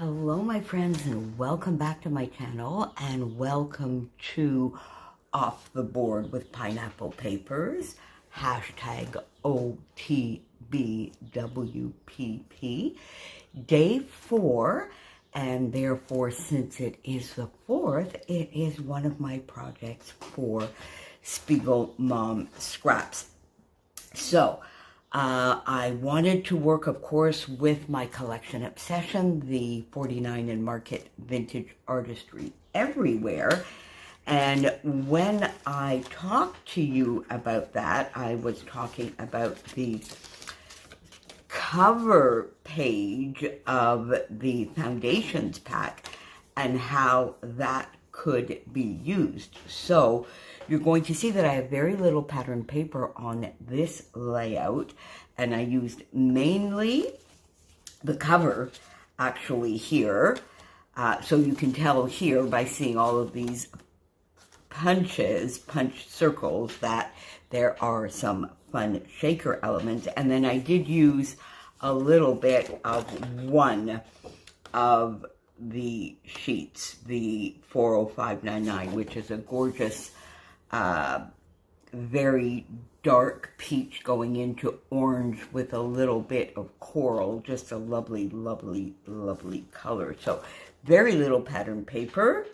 Hello my friends, and welcome back to my channel, and welcome to Off the Board with Pineapple Papers, hashtag OTBWPP, day 4, and therefore since it is the 4th, it is one of my projects for Spiegelmomscraps. So, I wanted to work, of course, with my collection obsession, the 49 and Market Vintage Artistry Everywhere. And when I talked to you about that, I was talking about the cover page of the Foundations pack and how that could be used. So you're going to see that I have very little pattern paper on this layout, and I used mainly the cover actually here. So you can tell here by seeing all of these punch circles, that there are some fun shaker elements. And then I did use a little bit of one of the sheets, the 40599, which is a gorgeous, very dark peach going into orange with a little bit of coral. Just a lovely, lovely, lovely color. So very little pattern paper.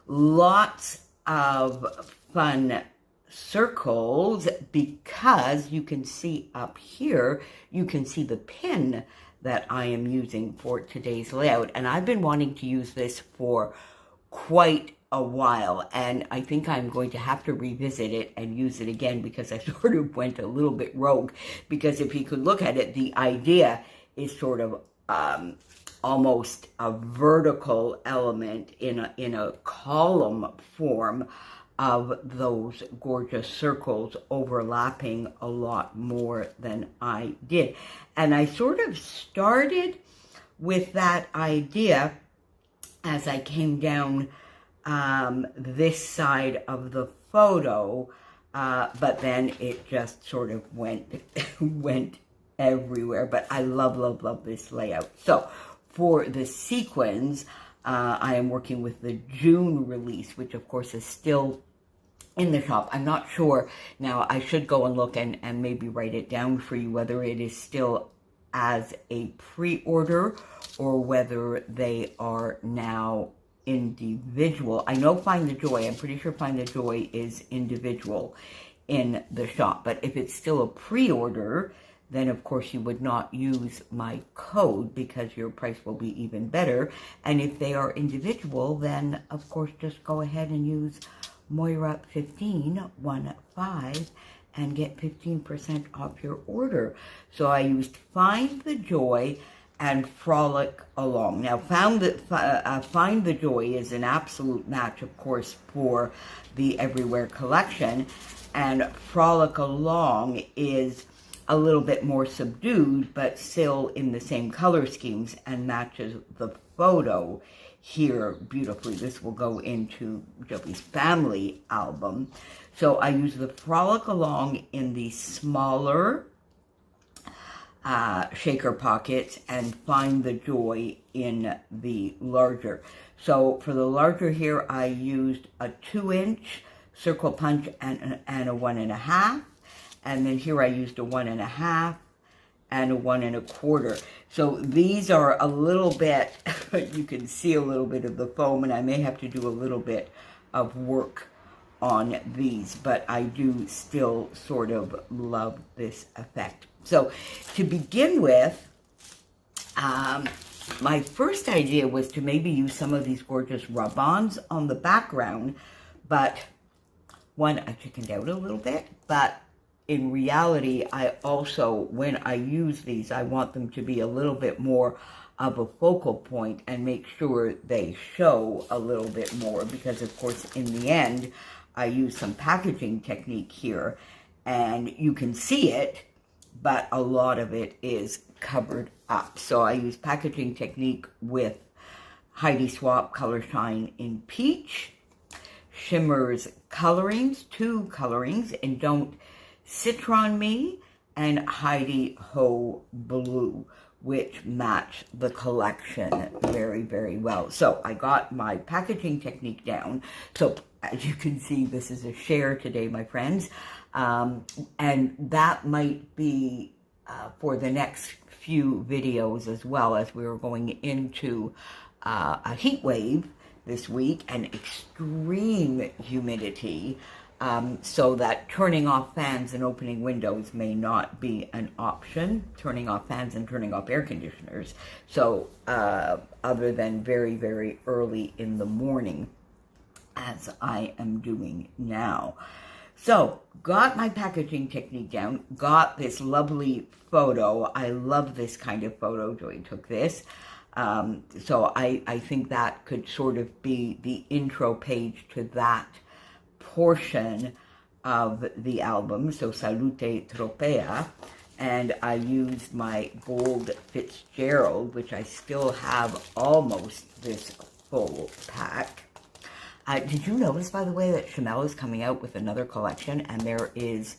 Lots of fun circles, because you can see up here, you can see the pin that I am using for today's layout. And I've been wanting to use this for quite a while, and I think I'm going to have to revisit it and use it again, because I sort of went a little bit rogue. Because if you could look at it, the idea is sort of almost a vertical element in a column form of those gorgeous circles overlapping a lot more than I did. And I sort of started with that idea as I came down this side of the photo, but then it just sort of went everywhere. But I love, love, love this layout. So for the sequins, I am working with the June release, which of course is still in the shop. I'm not sure. Now, I should go and look and maybe write it down for you, whether it is still as a pre-order or whether they are now individual. I know Find the Joy, I'm pretty sure Find the Joy is individual in the shop. But if it's still a pre-order, then of course you would not use my code, because your price will be even better. And if they are individual, then of course just go ahead and use Moira15 and get 15% off your order. So I used Find the Joy and Frolic Along. Now, Find the Joy is an absolute match, of course, for the Everywhere collection, and Frolic Along is a little bit more subdued, but still in the same color schemes, and matches the photo here beautifully. This will go into Joey's family album. So I use the Frolic Along in the smaller shaker pockets, and Find the Joy in the larger. So for the larger here, I used a 2-inch circle punch and a 1.5. And then here I used a 1.5 and a 1 1/4. So these are a little bit, you can see a little bit of the foam, and I may have to do a little bit of work on these, but I do still sort of love this effect. So to begin with, my first idea was to maybe use some of these gorgeous rub-ons on the background, but one, I chickened out a little bit, but in reality, I also, when I use these, I want them to be a little bit more of a focal point and make sure they show a little bit more, because of course in the end, I use some packaging technique here, and you can see it, but a lot of it is covered up. So I use packaging technique with Heidi Swap Color Shine in Peach, Shimmer's colorings, 2 colorings, and Don't Citron Me, and Heidi Ho Blue, which match the collection very, very well. So I got my packaging technique down. So as you can see, this is a share today, my friends. And that might be for the next few videos as well, as we are going into a heat wave this week and extreme humidity, so that turning off fans and opening windows may not be an option, turning off fans and turning off air conditioners. So other than very, very early in the morning, as I am doing now. So, got my packaging technique down, got this lovely photo. I love this kind of photo. Joy took this. So I think that could sort of be the intro page to that portion of the album. So, Salute Tropea. And I used my gold Fitzgerald, which I still have almost this full pack. Did you notice, by the way, that Chanel is coming out with another collection, and there is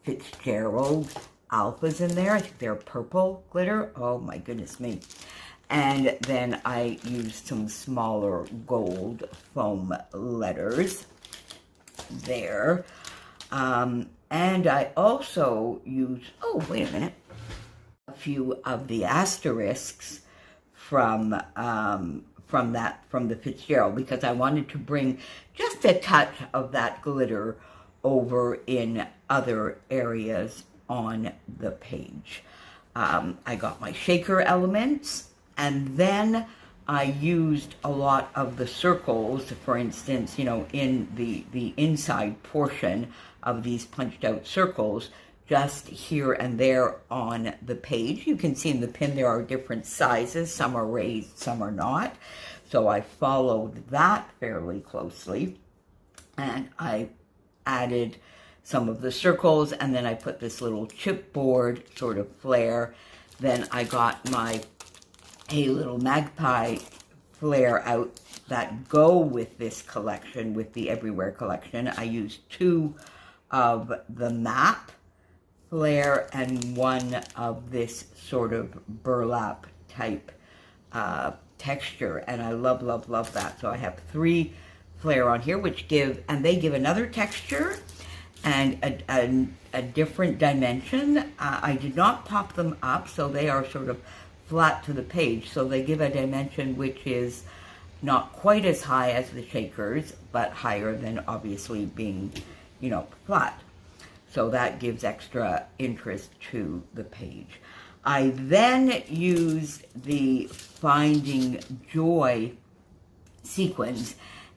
Fitzgerald alphas in there? I think they're purple glitter. Oh, my goodness me. And then I used some smaller gold foam letters there. And I also used, oh, wait a minute, a few of the asterisks from the Fitzgerald, because I wanted to bring just a touch of that glitter over in other areas on the page. I got my shaker elements, and then I used a lot of the circles, for instance, you know, in the inside portion of these punched out circles, just here and there on the page. You can see in the pin there are different sizes. Some are raised, some are not. So I followed that fairly closely. And I added some of the circles, and then I put this little chipboard sort of flare. Then I got my little magpie flare out that go with this collection, with the Everywhere collection. I used 2 of the map flare and 1 of this sort of burlap type texture, and I love, love, love that. So I have 3 flare on here, which give, and they give another texture and a different dimension. I did not pop them up, so they are sort of flat to the page, so they give a dimension which is not quite as high as the shakers, but higher than obviously being, you know, flat. So that gives extra interest to the page. I then used the Finding Joy sequins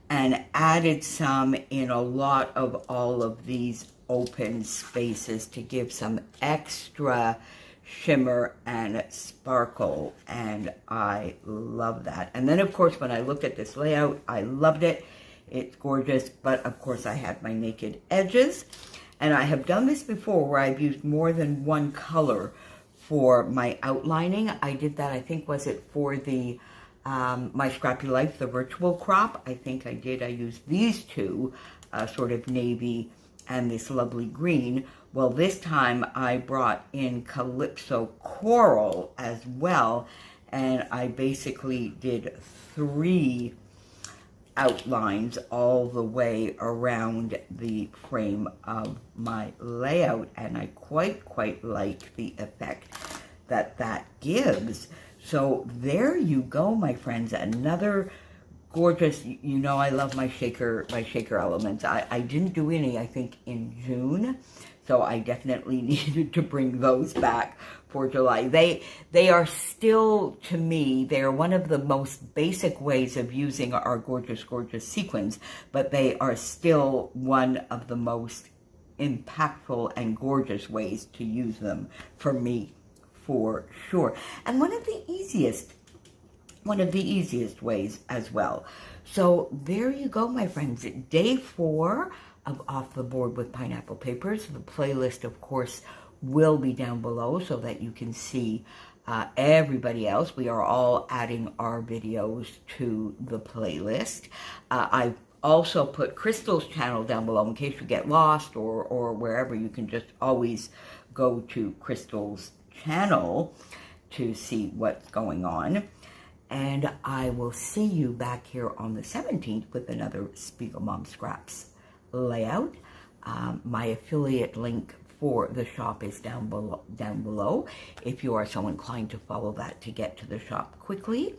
and added some in a lot of all of these open spaces to give some extra shimmer and sparkle, and I love that. And then, of course, when I looked at this layout, I loved it. It's gorgeous, but of course I had my naked edges. And I have done this before where I've used more than one color for my outlining. I did that, I think, was it for the My Scrappy Life, the virtual crop? I think I did. I used these 2, sort of navy and this lovely green. Well, this time I brought in Calypso Coral as well, and I basically did 3 outlines all the way around the frame of my layout, and I quite like the effect that gives. So there you go, my friends, another gorgeous, you know, I love my shaker elements. I didn't do any, I think, in June, so I definitely needed to bring those back for July. They are still, to me, they are one of the most basic ways of using our gorgeous, gorgeous sequins, but they are still one of the most impactful and gorgeous ways to use them for me, for sure. And one of the easiest ways as well. So there you go, my friends. Day 4 of Off the Board with Pineapple Papers. The playlist, of course, will be down below so that you can see everybody else. We are all adding our videos to the playlist. I've also put Crystal's channel down below in case you get lost or wherever. You can just always go to Crystal's channel. to see what's going on. And I will see you back here on the 17th with another Spiegelmomscraps layout. My affiliate link for the shop is down below if you are so inclined to follow that to get to the shop quickly.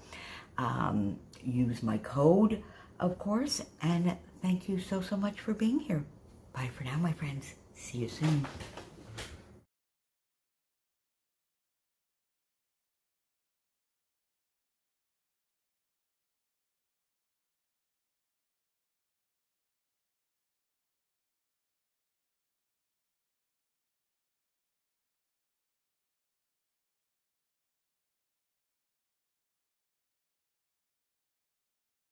Use my code, of course, and thank you so much for being here. Bye for now, my friends. See you soon.